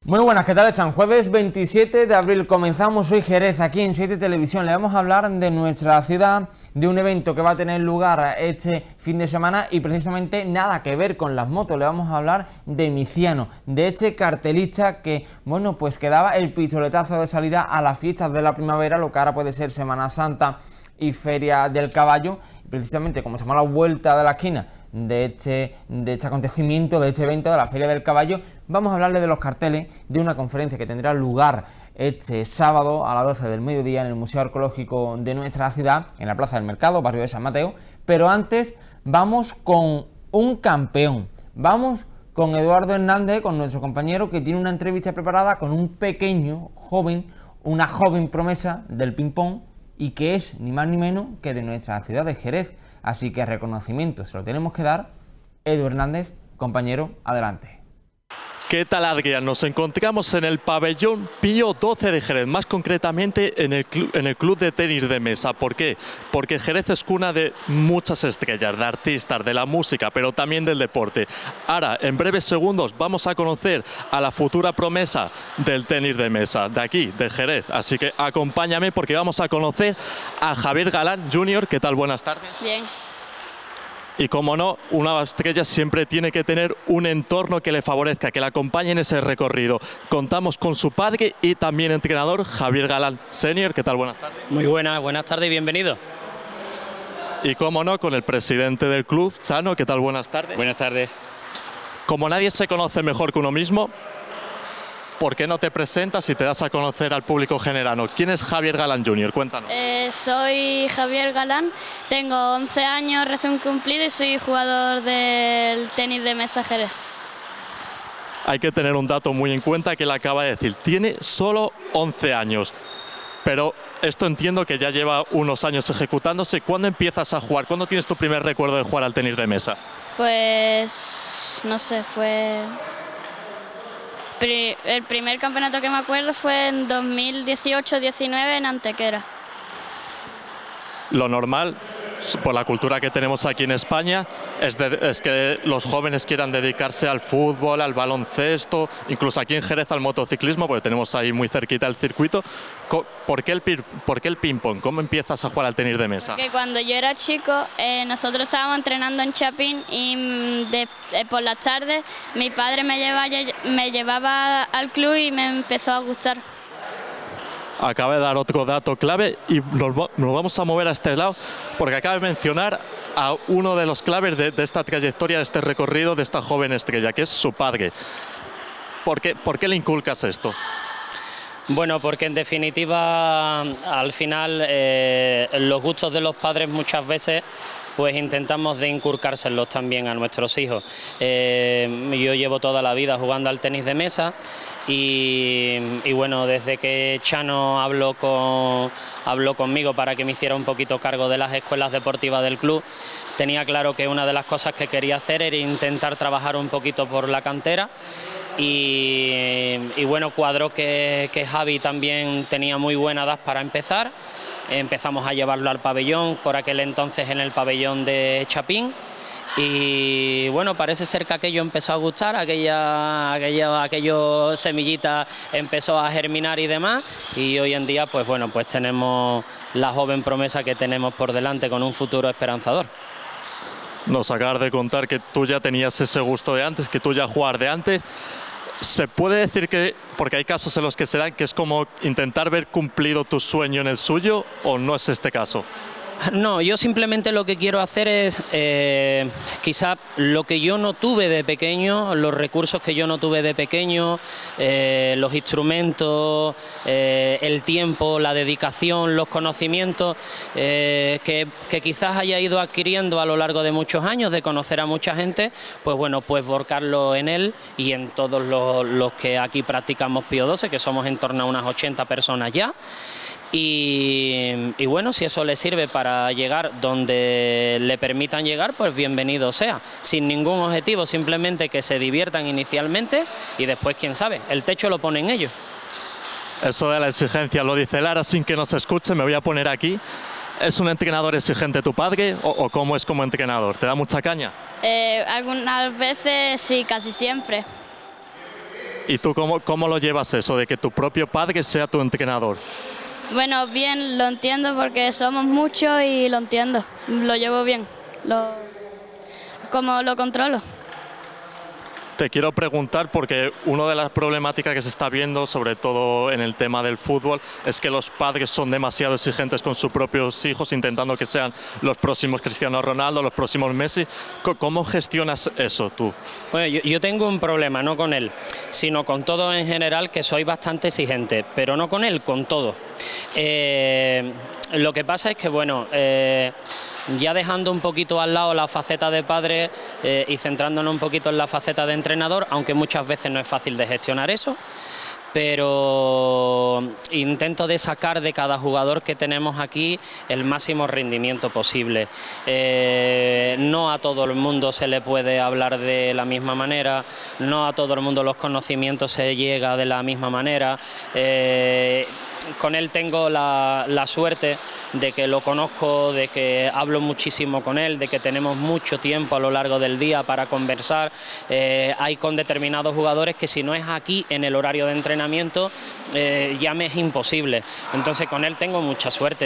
Muy buenas, ¿qué tal están? Jueves 27 de abril comenzamos hoy Jerez aquí en 7 Televisión. Le vamos a hablar de nuestra ciudad, de un evento que va a tener lugar este fin de semana y precisamente nada que ver con las motos. Le vamos a hablar de Miciano, de este cartelista que, bueno, pues que daba el pistoletazo de salida a las fiestas de la primavera, lo que ahora puede ser Semana Santa y Feria del Caballo. Y precisamente como estamos a la vuelta de la esquina de este acontecimiento, de este evento de la Feria del Caballo, vamos a hablarle de los carteles de una conferencia que tendrá lugar este sábado a las 12 del mediodía en el Museo Arqueológico de nuestra ciudad, en la Plaza del Mercado, barrio de San Mateo. Pero antes vamos con un campeón, vamos con Eduardo Hernández, con nuestro compañero, que tiene una entrevista preparada con un pequeño joven, una joven promesa del ping-pong y que es ni más ni menos que de nuestra ciudad de Jerez. Así que reconocimiento se lo tenemos que dar. Edu Hernández, compañero, adelante. ¿Qué tal, Adrián? Nos encontramos en el pabellón Pío XII de Jerez, más concretamente en el club de tenis de mesa. ¿Por qué? Porque Jerez es cuna de muchas estrellas, de artistas, de la música, pero también del deporte. Ahora, en breves segundos, vamos a conocer a la futura promesa del tenis de mesa, de aquí, de Jerez. Así que acompáñame porque vamos a conocer a Javier Galán Jr. ¿Qué tal? Buenas tardes. Bien. Y como no, una estrella siempre tiene que tener un entorno que le favorezca, que le acompañe en ese recorrido. Contamos con su padre y también entrenador, Javier Galán Senior. ¿Qué tal? Buenas tardes. Muy buenas tardes y bienvenido. Y como no, con el presidente del club, Chano. ¿Qué tal? Buenas tardes. Buenas tardes. Como nadie se conoce mejor que uno mismo, ¿por qué no te presentas y te das a conocer al público generano? ¿Quién es Javier Galán Jr.? Cuéntanos. Soy Javier Galán, tengo 11 años recién cumplido y soy jugador del tenis de mesa Jerez. Hay que tener un dato muy en cuenta que él acaba de decir. Tiene solo 11 años. Pero esto entiendo que ya lleva unos años ejecutándose. ¿Cuándo empiezas a jugar? ¿Cuándo tienes tu primer recuerdo de jugar al tenis de mesa? Pues no sé, el primer campeonato que me acuerdo fue en 2018-19 en Antequera. Lo normal, por la cultura que tenemos aquí en España, es que los jóvenes quieran dedicarse al fútbol, al baloncesto, incluso aquí en Jerez al motociclismo, porque tenemos ahí muy cerquita el circuito. ¿Por qué el ping-pong? ¿Cómo empiezas a jugar al tenis de mesa? Porque cuando yo era chico, nosotros estábamos entrenando en Chapín y por las tardes mi padre me llevaba al club y me empezó a gustar. Acaba de dar otro dato clave y nos vamos a mover a este lado porque acaba de mencionar a uno de los claves de esta trayectoria, de este recorrido, de esta joven estrella, que es su padre. ¿Por qué le inculcas esto? Bueno, porque en definitiva, al final, los gustos de los padres muchas veces pues intentamos de inculcárselos también a nuestros hijos. Yo llevo toda la vida jugando al tenis de mesa y bueno, desde que Chano habló conmigo para que me hiciera un poquito cargo de las escuelas deportivas del club, tenía claro que una de las cosas que quería hacer era intentar trabajar un poquito por la cantera. Y bueno, cuadró que Javi también tenía muy buena edad para empezar. Empezamos a llevarlo al pabellón, por aquel entonces en el pabellón de Chapín. Y bueno, parece ser que aquello empezó a gustar, aquello semillita empezó a germinar y demás. Y hoy en día, pues bueno, pues tenemos la joven promesa que tenemos por delante con un futuro esperanzador. Nos acabas de contar que tú ya tenías ese gusto de antes, que tú ya jugabas de antes. ¿Se puede decir que, porque hay casos en los que se dan, que es como intentar ver cumplido tu sueño en el suyo, o no es este caso? No, yo simplemente lo que quiero hacer es, quizá lo que yo no tuve de pequeño, los recursos que yo no tuve de pequeño, los instrumentos, el tiempo, la dedicación, los conocimientos que quizás haya ido adquiriendo a lo largo de muchos años, de conocer a mucha gente, pues bueno, pues volcarlo en él y en todos los que aquí practicamos Pío XII, que somos en torno a unas 80 personas ya. Y bueno, si eso le sirve para llegar donde le permitan llegar, pues bienvenido sea, sin ningún objetivo, simplemente que se diviertan inicialmente y después, quién sabe, el techo lo ponen ellos. Eso de la exigencia lo dice Lara sin que nos escuche, me voy a poner aquí. ¿Es un entrenador exigente tu padre o cómo es como entrenador? ¿Te da mucha caña? Algunas veces sí, casi siempre. ¿Y tú cómo lo llevas eso, de que tu propio padre sea tu entrenador? Bueno, bien, lo entiendo porque somos muchos y lo entiendo, lo llevo bien, como lo controlo. Te quiero preguntar porque una de las problemáticas que se está viendo, sobre todo en el tema del fútbol, es que los padres son demasiado exigentes con sus propios hijos, intentando que sean los próximos Cristiano Ronaldo, los próximos Messi. ¿Cómo gestionas eso tú? Bueno, yo tengo un problema, no con él, sino con todo en general, que soy bastante exigente, pero no con él, con todo. Lo que pasa es que, bueno, ya dejando un poquito al lado la faceta de padre y centrándonos un poquito en la faceta de entrenador, aunque muchas veces no es fácil de gestionar eso, pero intento de sacar de cada jugador que tenemos aquí el máximo rendimiento posible. No a todo el mundo se le puede hablar de la misma manera, no a todo el mundo los conocimientos se llega de la misma manera. Con él tengo la suerte de que lo conozco, de que hablo muchísimo con él, de que tenemos mucho tiempo a lo largo del día para conversar. Hay con determinados jugadores que si no es aquí en el horario de entrenamiento ya me es imposible. Entonces con él tengo mucha suerte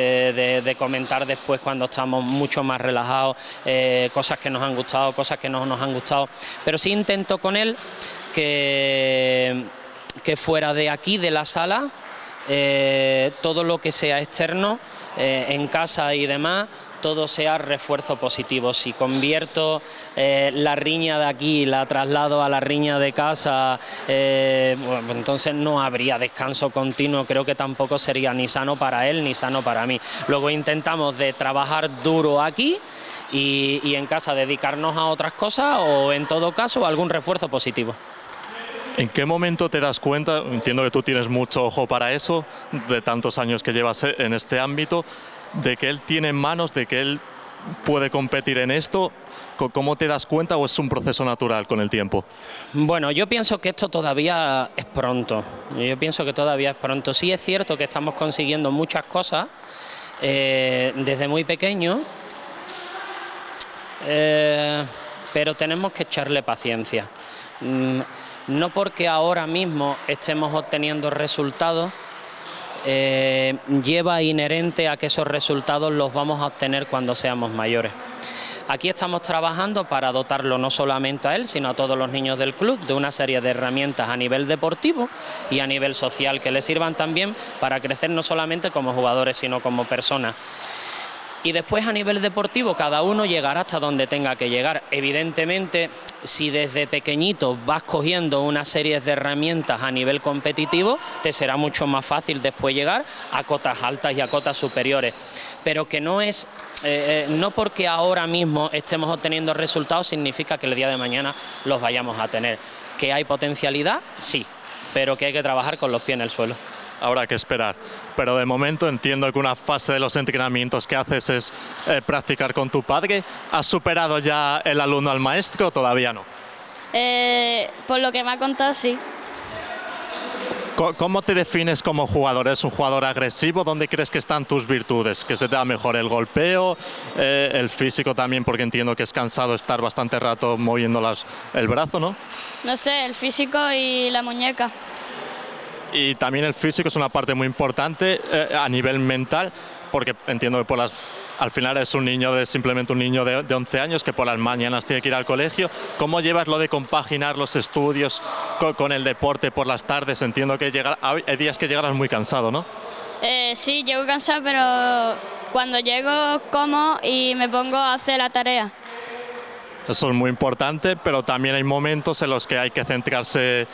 de comentar después cuando estamos mucho más relajados, cosas que nos han gustado, cosas que no nos han gustado. Pero sí intento con él que fuera de aquí, de la sala, todo lo que sea externo, en casa y demás, todo sea refuerzo positivo. Si convierto la riña de aquí, la traslado a la riña de casa, bueno, entonces no habría descanso continuo, creo que tampoco sería ni sano para él ni sano para mí. Luego intentamos de trabajar duro aquí y en casa dedicarnos a otras cosas o en todo caso algún refuerzo positivo. ¿En qué momento te das cuenta, entiendo que tú tienes mucho ojo para eso, de tantos años que llevas en este ámbito, de que él tiene manos, de que él puede competir en esto? ¿Cómo te das cuenta o es un proceso natural con el tiempo? Bueno, yo pienso que esto todavía es pronto. Sí es cierto que estamos consiguiendo muchas cosas desde muy pequeño, pero tenemos que echarle paciencia. No porque ahora mismo estemos obteniendo resultados, lleva inherente a que esos resultados los vamos a obtener cuando seamos mayores. Aquí estamos trabajando para dotarlo no solamente a él, sino a todos los niños del club de una serie de herramientas a nivel deportivo y a nivel social que les sirvan también para crecer no solamente como jugadores, sino como personas. Y después a nivel deportivo cada uno llegará hasta donde tenga que llegar. Evidentemente, si desde pequeñito vas cogiendo una serie de herramientas a nivel competitivo, te será mucho más fácil después llegar a cotas altas y a cotas superiores. Pero que no es, no porque ahora mismo estemos obteniendo resultados significa que el día de mañana los vayamos a tener. ¿Que hay potencialidad? Sí, pero que hay que trabajar con los pies en el suelo. Habrá que esperar, pero de momento entiendo que una fase de los entrenamientos que haces es practicar con tu padre. ¿Has superado ya el alumno al maestro o todavía no? Por lo que me ha contado, sí. ¿Cómo te defines como jugador? ¿Eres un jugador agresivo? ¿Dónde crees que están tus virtudes? ¿Que se te da mejor el golpeo, el físico también? Porque entiendo que es cansado estar bastante rato moviendo el brazo, ¿no? No sé, el físico y la muñeca. Y también el físico es una parte muy importante a nivel mental, porque entiendo que al final es simplemente un niño de 11 años que por las mañanas tiene que ir al colegio. ¿Cómo llevas lo de compaginar los estudios con el deporte por las tardes? Entiendo que hay días que llegarás muy cansado, ¿no? Sí, llego cansado, pero cuando llego como y me pongo a hacer la tarea. Eso es muy importante, pero también hay momentos en los que hay que centrarse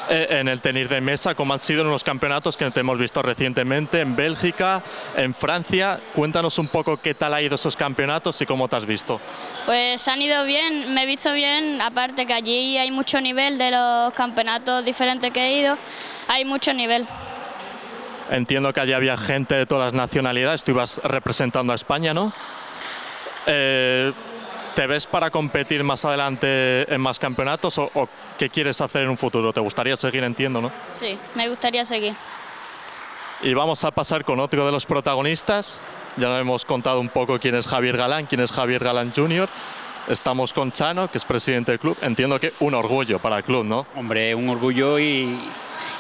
en el tenis de mesa, como han sido en los campeonatos que te hemos visto recientemente en Bélgica, en Francia. Cuéntanos un poco qué tal ha ido esos campeonatos y cómo te has visto. Pues han ido bien, me he visto bien, aparte que allí hay mucho nivel de los campeonatos diferentes que he ido, hay mucho nivel. Entiendo que allí había gente de todas las nacionalidades, tú ibas representando a España, ¿no? ¿Te ves para competir más adelante en más campeonatos o qué quieres hacer en un futuro? ¿Te gustaría seguir, entiendo, no? Sí, me gustaría seguir. Y vamos a pasar con otro de los protagonistas. Ya nos hemos contado un poco quién es Javier Galán Jr. estamos con Chano, que es presidente del club. Entiendo que un orgullo para el club, ¿no? Hombre, un orgullo y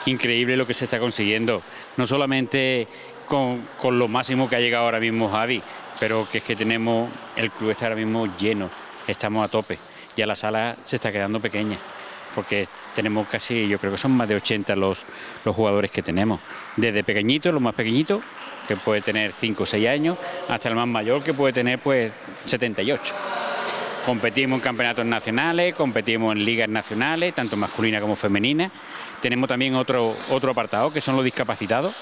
increíble lo que se está consiguiendo. No solamente con lo máximo que ha llegado ahora mismo Javi, pero que es que tenemos, el club está ahora mismo lleno, estamos a tope. Ya la sala se está quedando pequeña, porque tenemos casi, yo creo que son más de 80 los jugadores que tenemos. Desde pequeñitos, los más pequeñitos, que puede tener 5 o 6 años, hasta el más mayor, que puede tener pues 78. Competimos en campeonatos nacionales, competimos en ligas nacionales, tanto masculinas como femeninas. Tenemos también otro apartado, que son los discapacitados,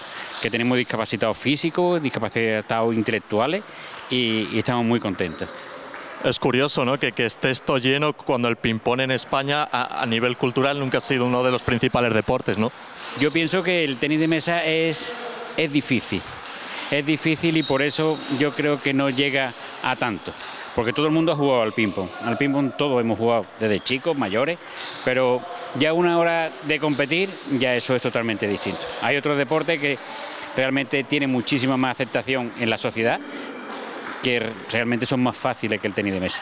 que tenemos discapacitados físicos, discapacitados intelectuales, y estamos muy contentos. Es curioso, ¿no?, que esté esto lleno cuando el ping-pong en España a nivel cultural nunca ha sido uno de los principales deportes, ¿no? Yo pienso que el tenis de mesa es difícil. Es difícil y por eso yo creo que no llega a tanto. Porque todo el mundo ha jugado al ping-pong. Al ping-pong todos hemos jugado, desde chicos, mayores, pero ya una hora de competir, ya eso es totalmente distinto. Hay otros deportes que realmente tienen muchísima más aceptación en la sociedad, que realmente son más fáciles que el tenis de mesa.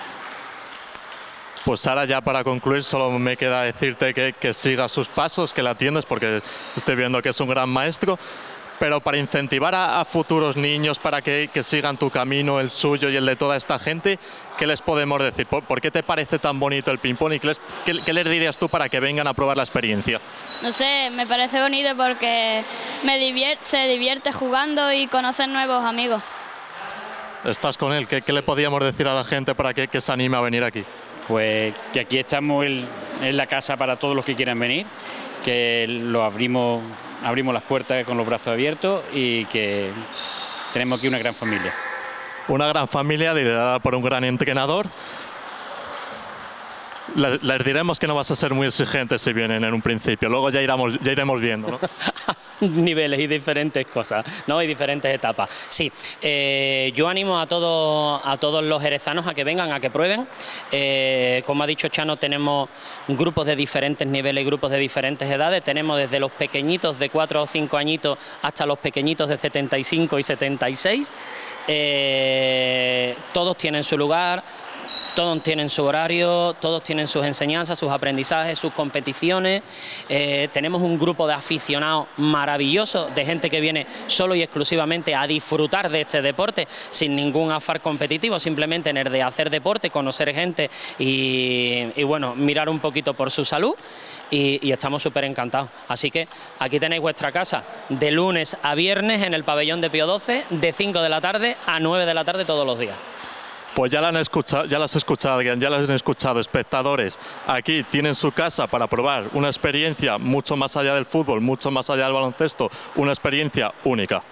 Pues Sara, ya para concluir, solo me queda decirte que sigas sus pasos, que la atiendas, porque estoy viendo que es un gran maestro. Pero para incentivar a futuros niños, para que sigan tu camino, el suyo y el de toda esta gente, ¿qué les podemos decir? ¿Por qué te parece tan bonito el ping-pong y qué les dirías tú para que vengan a probar la experiencia? No sé, me parece bonito porque se divierte jugando y conocer nuevos amigos. ¿Estás con él? ¿Qué le podíamos decir a la gente para que se anime a venir aquí? Pues que aquí estamos en la casa para todos los que quieran venir, que lo abrimos las puertas con los brazos abiertos y que tenemos aquí una gran familia. Una gran familia liderada por un gran entrenador. Les diremos que no vas a ser muy exigente si vienen en un principio, luego ya iremos viendo, ¿no? Niveles y diferentes cosas, ¿no? Y diferentes etapas. Sí, yo animo a todos los jerezanos a que vengan, a que prueben. Como ha dicho Chano, tenemos grupos de diferentes niveles y grupos de diferentes edades. Tenemos desde los pequeñitos de 4 o 5 añitos hasta los pequeñitos de 75 y 76. Todos tienen su lugar. Todos tienen su horario, todos tienen sus enseñanzas, sus aprendizajes, sus competiciones. Tenemos un grupo de aficionados maravilloso, de gente que viene solo y exclusivamente a disfrutar de este deporte, sin ningún afán competitivo, simplemente en el de hacer deporte, conocer gente y bueno, mirar un poquito por su salud. Y estamos súper encantados. Así que aquí tenéis vuestra casa de lunes a viernes en el pabellón de Pío XII, de 5 de la tarde a 9 de la tarde todos los días. Pues ya las han escuchado, espectadores. Aquí tienen su casa para probar una experiencia mucho más allá del fútbol, mucho más allá del baloncesto, una experiencia única.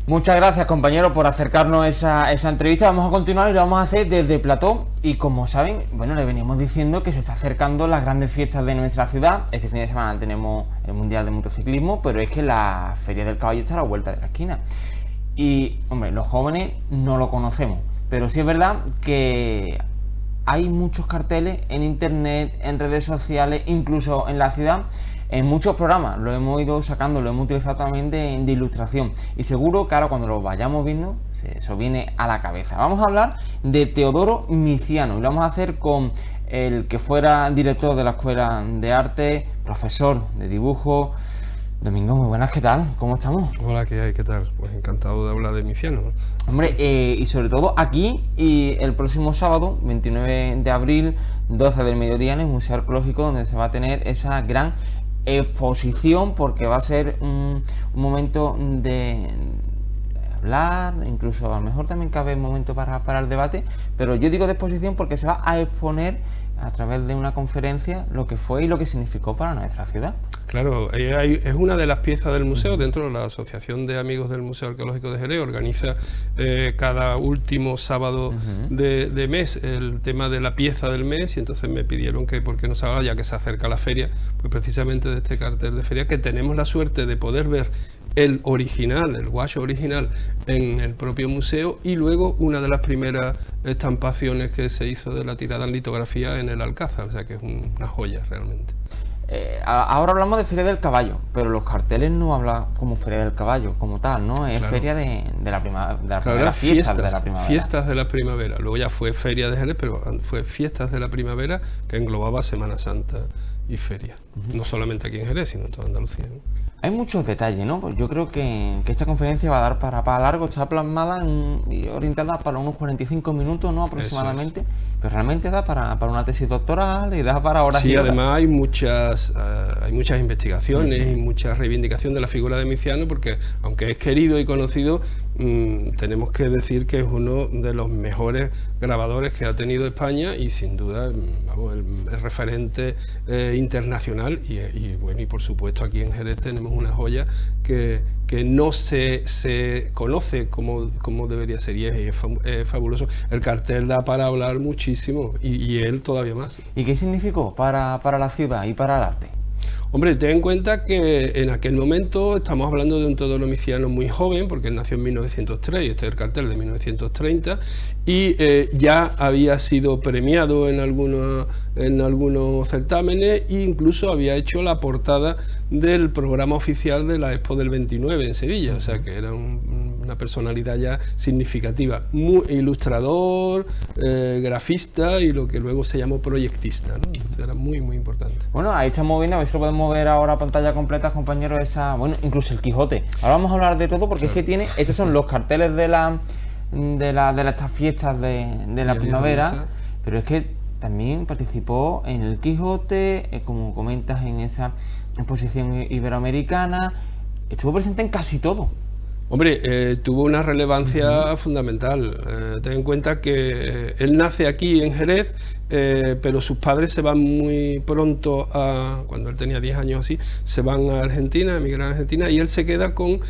Muchas gracias, compañero, por acercarnos esa entrevista. Vamos a continuar y lo vamos a hacer desde Plató. Y como saben, bueno, le venimos diciendo que se está acercando las grandes fiestas de nuestra ciudad. Este fin de semana tenemos el Mundial de Motociclismo, pero es que la Feria del Caballo está a la vuelta de la esquina. Y, hombre, los jóvenes no lo conocemos. Pero sí es verdad que hay muchos carteles en internet, en redes sociales, incluso en la ciudad, en muchos programas. Lo hemos ido sacando, lo hemos utilizado también de ilustración. Y seguro que ahora cuando lo vayamos viendo, eso viene a la cabeza. Vamos a hablar de Teodoro Miciano y lo vamos a hacer con el que fuera director de la Escuela de Arte, profesor de dibujo. Domingo, muy buenas, ¿qué tal? ¿Cómo estamos? Hola, ¿qué hay? ¿Qué tal? Pues encantado de hablar de Miciano, ¿no? Hombre, y sobre todo aquí y el próximo sábado, 29 de abril, 12 del mediodía, en el Museo Arqueológico, donde se va a tener esa gran exposición, porque va a ser un momento de hablar, incluso a lo mejor también cabe un momento para el debate, pero yo digo de exposición porque se va a exponer a través de una conferencia lo que fue y lo que significó para nuestra ciudad. Claro, es una de las piezas del museo. Dentro de la Asociación de Amigos del Museo Arqueológico de Jerez organiza cada último sábado de mes el tema de la pieza del mes, y entonces me pidieron que por qué no se haga, ya que se acerca la feria, pues precisamente de este cartel de feria, que tenemos la suerte de poder ver el original, el guacho original, en el propio museo, y luego una de las primeras estampaciones que se hizo de la tirada en litografía en el Alcázar, o sea que es una joya realmente. ahora hablamos de Feria del Caballo, pero los carteles no hablan como Feria del Caballo, como tal, ¿no? Es Claro. feria de la primavera, Claro, fiestas de la primavera. fiestas de la primavera. Luego ya fue Feria de Jerez, pero fue fiestas de la primavera que englobaba Semana Santa y feria. No solamente aquí en Jerez, sino en toda Andalucía, ¿no? Hay muchos detalles, ¿no? Pues yo creo que esta conferencia va a dar para largo, está plasmada y orientada para unos 45 minutos, ¿no? Aproximadamente, pero realmente da para una tesis doctoral y da para horas Sí, y horas. además hay muchas investigaciones y mucha reivindicación de la figura de Miciano, porque aunque es querido y conocido, tenemos que decir que es uno de los mejores grabadores que ha tenido España y sin duda, vamos, el referente internacional y bueno, y por supuesto aquí en Jerez tenemos una joya que no se conoce como debería ser y es fabuloso. El cartel da para hablar muchísimo y él todavía más. ¿Y qué significó para la ciudad y para el arte? Hombre, ten en cuenta que en aquel momento estamos hablando de un Teodoro Miciano muy joven, porque él nació en 1903, y este es el cartel de 1930, y ya había sido premiado en algunos certámenes e incluso había hecho la portada del programa oficial de la Expo del 29 en Sevilla, o sea que era una personalidad ya significativa, muy ilustrador, grafista y lo que luego se llamó proyectista, ¿no? Entonces era muy, muy importante. Bueno, ahí estamos viendo, a ver si lo podemos ver ahora a pantalla completa, compañeros, bueno, incluso el Quijote. Ahora vamos a hablar de todo porque es que estos son los carteles de estas fiestas de la primavera, pero es que también participó en el Quijote, como comentas, en esa exposición iberoamericana, estuvo presente en casi todo. Hombre, tuvo una relevancia fundamental. Ten en cuenta que él nace aquí en Jerez, pero sus padres se van muy pronto cuando él tenía 10 años así, se van a Argentina, emigran a Argentina, y él se queda con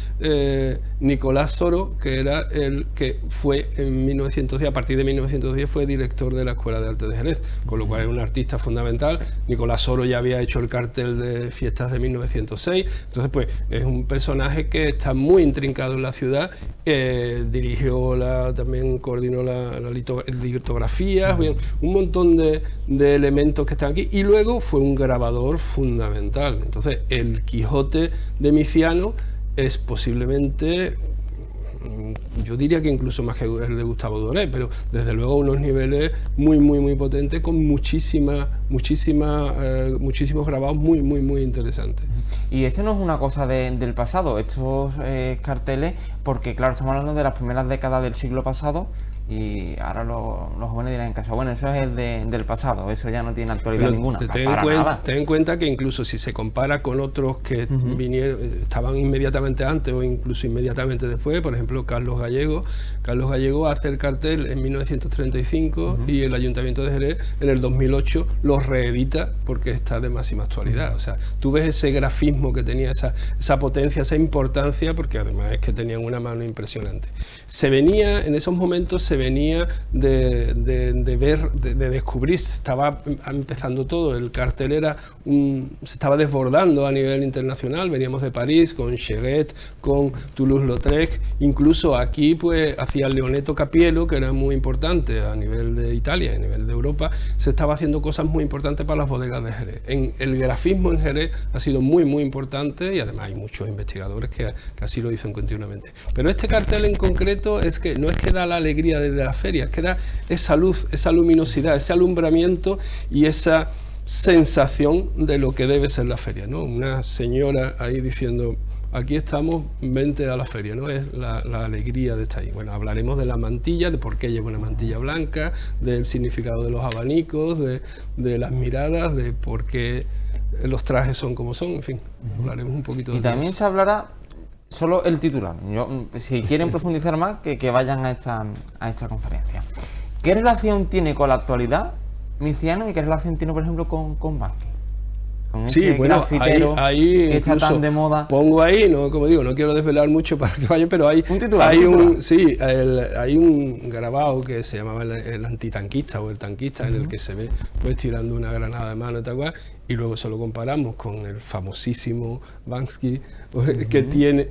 Nicolás Soro, que era el que fue en 1910, a partir de 1910 fue director de la Escuela de Arte de Jerez, con lo cual era un artista fundamental. Nicolás Soro ya había hecho el cartel de fiestas de 1906, entonces pues es un personaje que está muy intrincado en la ciudad, también coordinó la litografía, un montón de elementos que están aquí, y luego fue un grabador fundamental. Entonces el Quijote de Miciano es posiblemente, yo diría que incluso más que el de Gustavo Doré, pero desde luego unos niveles muy, muy, muy potentes, con muchísimos grabados muy, muy, muy interesantes. Y esto no es una cosa del pasado, estos carteles, porque claro, estamos hablando de las primeras décadas del siglo pasado, y ahora los jóvenes dirán en casa, bueno, eso es del pasado, eso ya no tiene actualidad ninguna. Ten en cuenta que incluso si se compara con otros que estaban inmediatamente antes o incluso inmediatamente después, por ejemplo Carlos Gallego hace el cartel en 1935 y el Ayuntamiento de Jerez en el 2008 lo reedita porque está de máxima actualidad. O sea, tú ves ese grafismo que tenía, esa potencia, esa importancia, porque además es que tenían una mano impresionante. En esos momentos se venía de descubrir, estaba empezando todo, el cartel se estaba desbordando a nivel internacional, veníamos de París con Cheguet, con Toulouse-Lautrec, incluso aquí pues hacía Leonetto Capiello, que era muy importante a nivel de Italia, a nivel de Europa, se estaba haciendo cosas muy importantes para las bodegas de Jerez. El grafismo en Jerez ha sido muy, muy importante, y además hay muchos investigadores que así lo dicen continuamente. Pero este cartel en concreto no es que da la alegría de la feria, es que da esa luz, esa luminosidad, ese alumbramiento y esa sensación de lo que debe ser la feria, ¿no? Una señora ahí diciendo: aquí estamos, vente a la feria, ¿no? Es la alegría de estar ahí. Bueno, hablaremos de la mantilla, de por qué lleva una mantilla blanca, del significado de los abanicos, de las miradas, de por qué los trajes son como son, en fin, hablaremos un poquito de eso. Y también se hablará solo el titular. Si quieren profundizar más, que vayan a esta conferencia. ¿Qué relación tiene con la actualidad Miciano y qué relación tiene, por ejemplo, con Vázquez? Con ese grafitero ahí que está tan de moda. Pongo ahí, como digo, no quiero desvelar mucho para que vayan, pero hay un grabado que se llamaba el antitanquista o el tanquista, en el que se ve pues tirando una granada de mano y tal cual, y luego se lo comparamos con el famosísimo Banksy, que tiene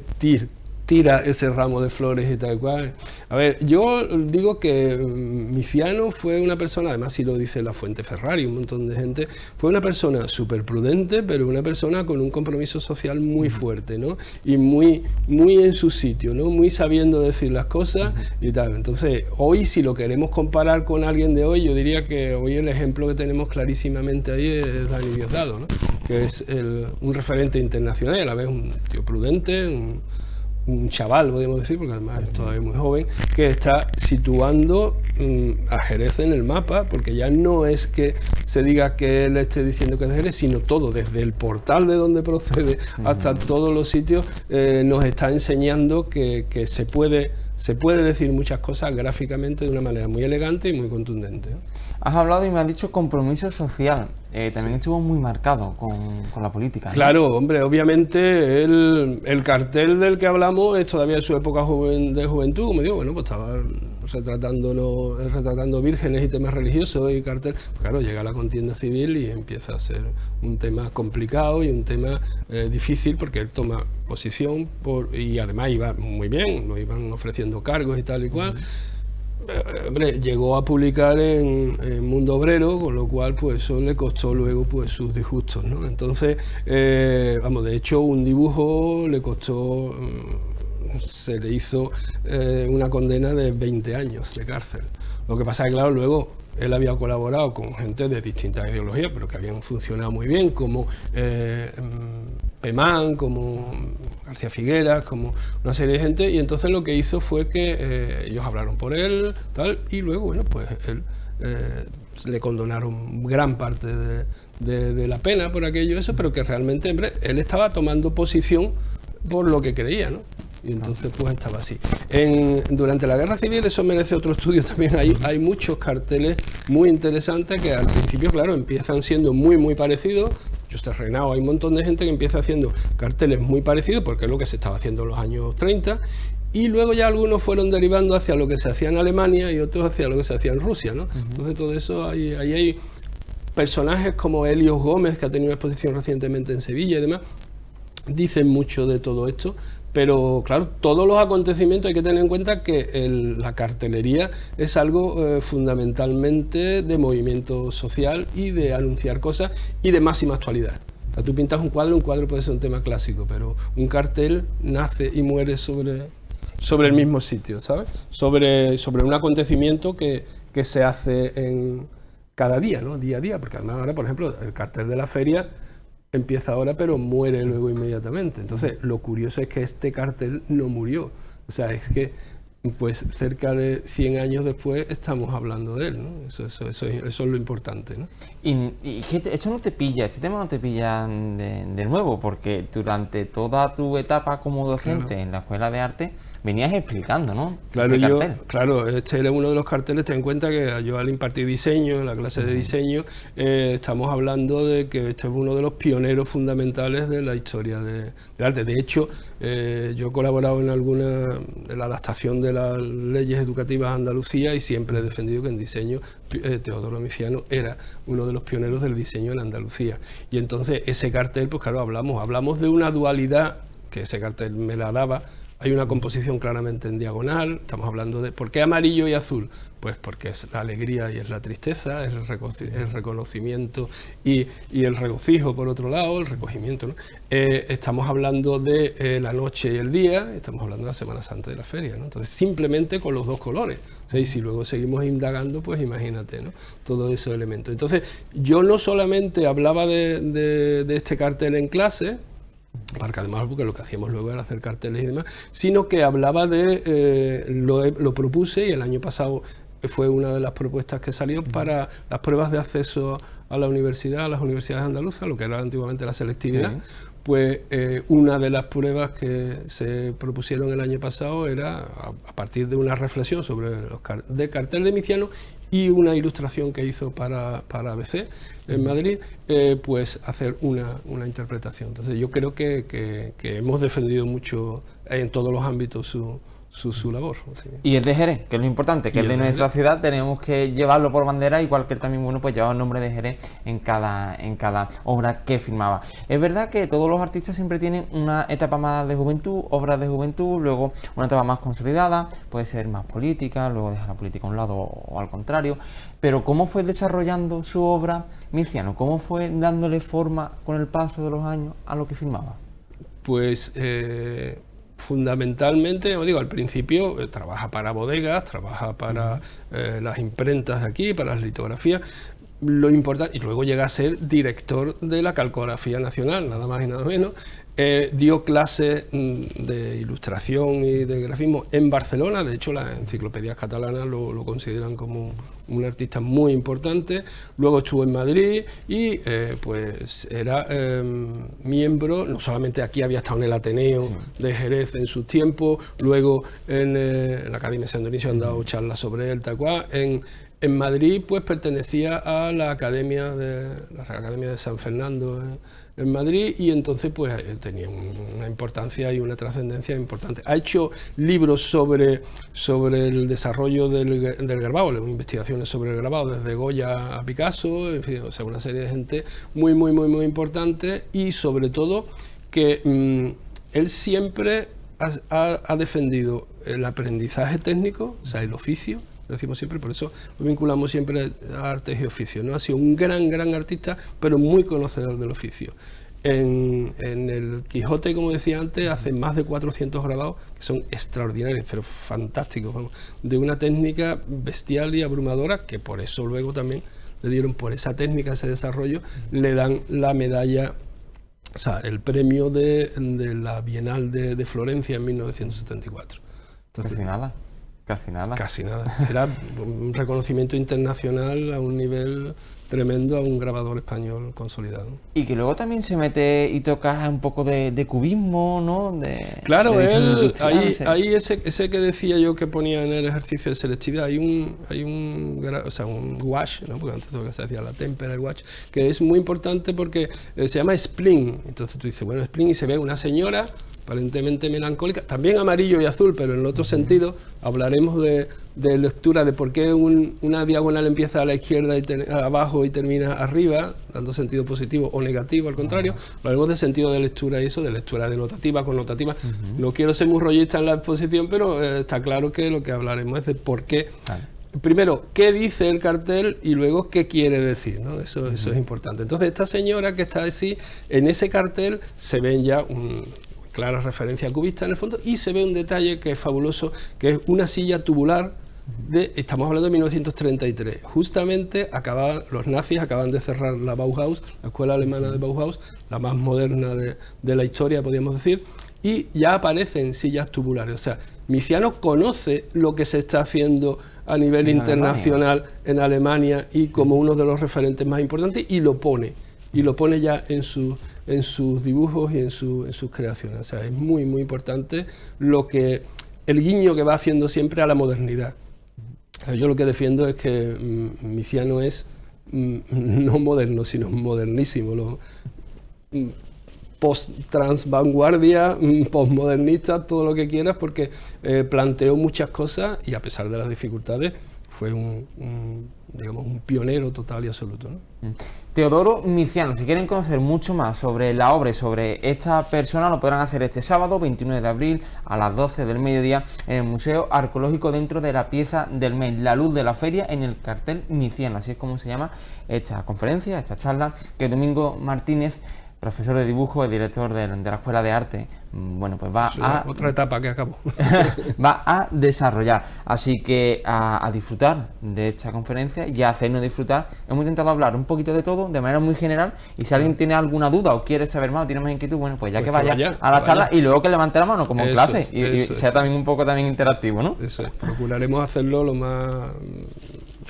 tira ese ramo de flores y tal cual. A ver, yo digo que Miciano fue una persona, además si lo dice la Fuente Ferrari, un montón de gente, fue una persona súper prudente, pero una persona con un compromiso social muy fuerte, ¿no? Y muy en su sitio, ¿no? Muy sabiendo decir las cosas y tal. Entonces, hoy si lo queremos comparar con alguien de hoy, yo diría que hoy el ejemplo que tenemos clarísimamente ahí es Dani Diosdado, ¿no? Que es un referente internacional, a la vez un tío prudente, un chaval, podemos decir, porque además es todavía muy joven, que está situando a Jerez en el mapa, porque ya no es que se diga que él esté diciendo que es de Jerez, sino todo, desde el portal de donde procede hasta todos los sitios, nos está enseñando que se puede decir muchas cosas gráficamente de una manera muy elegante y muy contundente. Has hablado y me has dicho compromiso social. También estuvo muy marcado con la política, ¿no? Claro, hombre, obviamente el cartel del que hablamos es todavía de su época de juventud, como digo, bueno, pues estaba retratando vírgenes y temas religiosos y cartel. Pues claro, llega la contienda civil y empieza a ser un tema complicado y un tema difícil, porque él toma posición y además iba muy bien, lo iban ofreciendo cargos y tal y cual. Hombre, llegó a publicar en Mundo Obrero, con lo cual pues eso le costó luego pues sus disgustos, ¿no? Entonces, de hecho un dibujo le costó, se le hizo una condena de 20 años de cárcel. Lo que pasa es que claro, luego él había colaborado con gente de distintas ideologías, pero que habían funcionado muy bien, como Pemán, como García Figueras, como una serie de gente, y entonces lo que hizo fue que ellos hablaron por él, tal, y luego, bueno, pues él le condonaron gran parte de la pena por aquello, eso, pero que realmente, hombre, él estaba tomando posición por lo que creía, ¿no? Y entonces pues estaba así. Durante la Guerra Civil, eso merece otro estudio también, hay muchos carteles muy interesantes que al principio, claro, empiezan siendo muy parecidos. José Renao, hay un montón de gente que empieza haciendo carteles muy parecidos, porque es lo que se estaba haciendo en los años 30, y luego ya algunos fueron derivando hacia lo que se hacía en Alemania y otros hacia lo que se hacía en Rusia, ¿no? Entonces todo eso, ahí hay personajes como Helios Gómez, que ha tenido una exposición recientemente en Sevilla y demás, dicen mucho de todo esto. Pero claro, todos los acontecimientos hay que tener en cuenta que la cartelería es algo fundamentalmente de movimiento social y de anunciar cosas y de máxima actualidad. O sea, tú pintas un cuadro puede ser un tema clásico, pero un cartel nace y muere sobre el mismo sitio, ¿sabes? Sobre un acontecimiento que se hace en cada día, ¿no? Día a día, porque además ahora, por ejemplo, el cartel de la feria empieza ahora, pero muere luego inmediatamente. Entonces, lo curioso es que este cartel no murió. O sea, es que pues cerca de 100 años después estamos hablando de él, ¿no? Eso es lo importante, ¿no? Y que eso no te pilla, ese tema no te pilla de nuevo, porque durante toda tu etapa como docente en la Escuela de Arte venías explicando, ¿no? Claro, este era uno de los carteles. Ten en cuenta que yo al impartir diseño, en la clase de diseño, estamos hablando de que este es uno de los pioneros fundamentales de la historia de arte. De hecho, yo he colaborado en la adaptación de las leyes educativas a Andalucía y siempre he defendido que en diseño Teodoro Miciano era uno de los pioneros del diseño en Andalucía. Y entonces ese cartel, pues claro, hablamos de una dualidad, que ese cartel me la daba. Hay una composición claramente en diagonal, estamos hablando de ¿por qué amarillo y azul? Pues porque es la alegría y es la tristeza, es el reconocimiento y el regocijo por otro lado, el recogimiento, ¿no? Estamos hablando de la noche y el día, estamos hablando de la Semana Santa y la feria, ¿no? Entonces simplemente con los dos colores, o sea, y si luego seguimos indagando, pues imagínate, ¿no? Todos esos elementos. Entonces yo no solamente hablaba de este cartel en clase, porque además porque lo que hacíamos luego era hacer carteles y demás, sino que hablaba lo propuse y el año pasado fue una de las propuestas que salió para las pruebas de acceso a la universidad, a las universidades andaluzas, lo que era antiguamente la selectividad. Sí. Pues una de las pruebas que se propusieron el año pasado era, a partir de una reflexión sobre el cartel de Miciano y una ilustración que hizo para ABC en Madrid, pues hacer una interpretación. Entonces yo creo que hemos defendido mucho en todos los ámbitos su labor. Así. Y es de Jerez, que es lo importante, que es de nuestra ciudad, tenemos que llevarlo por bandera, igual que él también, bueno, pues llevaba el nombre de Jerez en cada obra que firmaba. Es verdad que todos los artistas siempre tienen una etapa más de juventud, obras de juventud, luego una etapa más consolidada, puede ser más política, luego dejar la política a un lado o al contrario, pero ¿cómo fue desarrollando su obra Miciano? ¿Cómo fue dándole forma con el paso de los años a lo que firmaba? Pues fundamentalmente, os digo, al principio trabaja para bodegas, trabaja para las imprentas de aquí, para las litografías, lo importante, y luego llega a ser director de la Calcografía Nacional, nada más y nada menos. Dio clases de ilustración y de grafismo en Barcelona, de hecho las enciclopedias catalanas lo consideran como un artista muy importante. Luego estuvo en Madrid y pues era miembro, no solamente aquí, había estado en el Ateneo de Jerez en sus tiempos, luego en la Academia de San Dionisio han dado charlas sobre él, tal cual. En Madrid pues pertenecía a la Academia de San Fernando en Madrid, y entonces pues tenía una importancia y una trascendencia importante. Ha hecho libros sobre el desarrollo del grabado, investigaciones sobre el grabado desde Goya a Picasso, en fin, o sea, una serie de gente muy importante, y sobre todo que él siempre ha defendido el aprendizaje técnico, o sea, el oficio. Lo decimos siempre, por eso lo vinculamos siempre a artes y oficios, ¿no? Ha sido un gran artista, pero muy conocedor del oficio. En el Quijote, como decía antes, hace más de 400 grabados que son extraordinarios, pero fantásticos, vamos, de una técnica bestial y abrumadora, que por eso luego también le dieron, por esa técnica, ese desarrollo, le dan la medalla, o sea, el premio de la Bienal de Florencia en 1974. Entonces, Casi nada. Era un reconocimiento internacional a un nivel tremendo a un grabador español consolidado. Y que luego también se mete y toca un poco de cubismo, ¿no? Claro, él, ahí ese que decía yo que ponía en el ejercicio de selectividad, hay un wash, ¿no? Porque antes todo lo que se decía la témpera, el wash, que es muy importante porque se llama spleen. Entonces tú dices, bueno, spleen, y se ve una señora aparentemente melancólica, también amarillo y azul, pero en el otro sentido hablaremos de lectura, de por qué una diagonal empieza a la izquierda y abajo y termina arriba, dando sentido positivo o negativo, al contrario. Hablaremos de sentido de lectura y eso, de lectura denotativa, connotativa. No quiero ser muy rollista en la exposición, pero está claro que lo que hablaremos es de por qué. Primero, qué dice el cartel y luego qué quiere decir, ¿no? Eso es importante. Entonces, esta señora que está así, en ese cartel se ven ya clara referencia cubista en el fondo, y se ve un detalle que es fabuloso, que es una silla tubular estamos hablando de 1933. Justamente los nazis acaban de cerrar la Bauhaus, la escuela alemana de Bauhaus, la más moderna de la historia, podríamos decir, y ya aparecen sillas tubulares. O sea, Miciano conoce lo que se está haciendo a nivel internacional en Alemania y como uno de los referentes más importantes, y lo pone ya en sus dibujos y en sus creaciones. O sea, es muy importante el guiño que va haciendo siempre a la modernidad. O sea, yo lo que defiendo es que Miciano es no moderno, sino modernísimo. Post-transvanguardia, postmodernista, todo lo que quieras, porque planteó muchas cosas y a pesar de las dificultades fue un pionero total y absoluto, ¿no? Teodoro Miciano, si quieren conocer mucho más sobre la obra y sobre esta persona, lo podrán hacer este sábado 29 de abril a las 12 del mediodía en el Museo Arqueológico, dentro de la pieza del mes, La luz de la feria, en el cartel Miciano. Así es como se llama esta conferencia, esta charla, que Domingo Martínez, profesor de dibujo y director de la Escuela de Arte, bueno, pues va a... Otra etapa que acabó. va a desarrollar. Así que a disfrutar de esta conferencia y a hacernos disfrutar. Hemos intentado hablar un poquito de todo, de manera muy general, y si alguien tiene alguna duda o quiere saber más o tiene más inquietud, bueno, pues ya que vaya a la charla y luego que levante la mano como en clase y sea también un poco interactivo, ¿no? Eso es. Procuraremos hacerlo lo más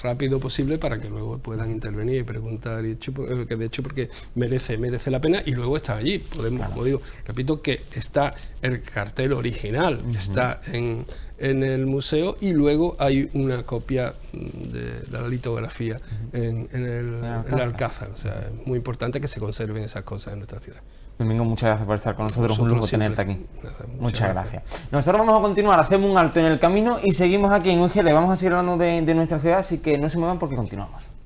rápido posible para que luego puedan intervenir y preguntar, que de hecho porque merece la pena, y luego está allí, podemos, como digo, repito que está el cartel original, está en el museo, y luego hay una copia de la litografía en el Alcázar. O sea, es muy importante que se conserven esas cosas en nuestra ciudad. Domingo, muchas gracias por estar con nosotros, un lujo tenerte aquí. Nada, Muchas gracias. Nosotros vamos a continuar, hacemos un alto en el camino y seguimos aquí en UGL. Vamos a seguir hablando de nuestra ciudad, así que no se muevan porque continuamos.